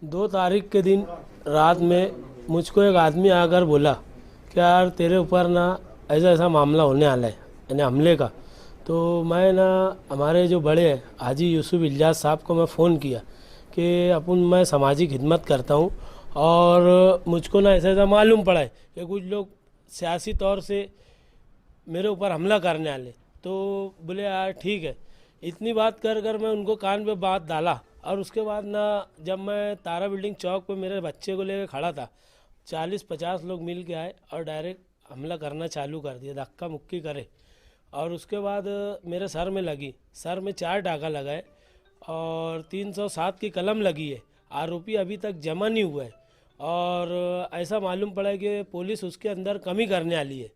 2 तारीख के दिन रात में मुझको एक आदमी आकर बोला कि यार तेरे ऊपर ना ऐसा ऐसा मामला होने वाला है, यानी हमले का। तो मैं ना हमारे जो बड़े हैं हाजी यूसुफ इलियास साहब को मैं फ़ोन किया कि मैं सामाजिक खिदमत करता हूँ और मुझको ना ऐसा ऐसा मालूम पड़ा है कि कुछ लोग सियासी तौर से मेरे ऊपर हमला करने वाले। तो बोले यार ठीक है। इतनी बात कर कर मैं उनको कान पे बात डाला और उसके बाद ना जब मैं तारा बिल्डिंग चौक पे मेरे बच्चे को लेकर खड़ा था, 40-50 लोग मिल के आए और डायरेक्ट हमला करना चालू कर दिया, धक्का मुक्की करे। और उसके बाद मेरे सर में लगी, सर में 4 टाका लगाए और 307 की कलम लगी है। आरोपी अभी तक जमा नहीं हुआ है और ऐसा मालूम पड़ा है कि पुलिस उसके अंदर कमी करने वाली है।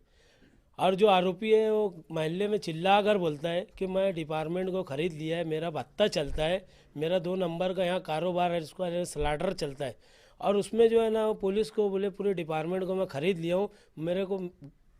और जो आरोपी है वो मोहल्ले में चिल्ला कर बोलता है कि मैं डिपार्टमेंट को ख़रीद लिया है, मेरा भत्ता चलता है, मेरा 2 नंबर का यहाँ कारोबार है, इसको स्लाटर चलता है। और उसमें जो है ना वो पुलिस को बोले पूरे डिपार्टमेंट को मैं ख़रीद लिया हूँ, मेरे को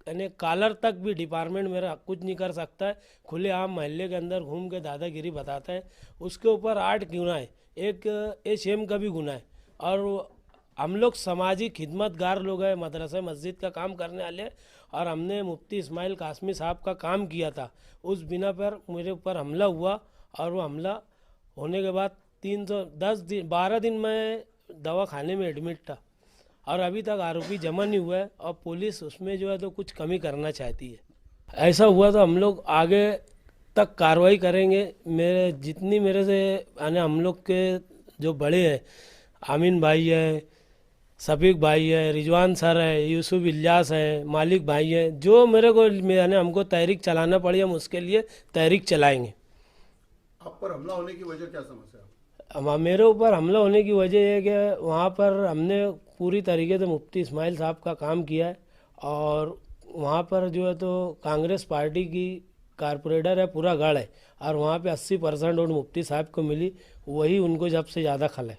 यानी कॉलर तक भी डिपार्टमेंट मेरा कुछ नहीं कर सकता है। खुलेआम मोहल्ले के अंदर घूम के दादागिरी बताता है। उसके ऊपर 8 गुना है, एक एशेम का भी गुना है। और हम लोग सामाजिक खिदमतगार लोग हैं, मदरसा मस्जिद का काम करने वाले हैं और हमने मुफ्ती इस्माइल कासमी साहब का काम किया था। उस बिना पर मेरे ऊपर हमला हुआ और वो हमला होने के बाद 12 दिन मैं दवा खाने में एडमिट था और अभी तक आरोपी जमा नहीं हुआ है और पुलिस उसमें जो है तो कुछ कमी करना चाहती है। ऐसा हुआ तो हम लोग आगे तक कार्रवाई करेंगे। मेरे से यानी हम लोग के जो बड़े हैं, आमीन भाई है, सफीक भाई है, रिजवान सर है, यूसुफ इलियास है, मालिक भाई है, जो मेरे को यानी हमको तहरीक चलाना पड़ी हम उसके लिए तहरीक चलाएंगे। आप पर हमला होने की वजह क्या समझते हैं आप? मेरे ऊपर हमला होने की वजह है कि वहाँ पर हमने पूरी तरीके से मुफ्ती इस्माइल साहब का काम किया है और वहाँ पर जो है तो कांग्रेस पार्टी की कारपोरेटर है, पूरा गढ़ है और वहाँ पे 80% वोट मुफ्ती साहब को मिली, वही उनको सबसे ज़्यादा खल है।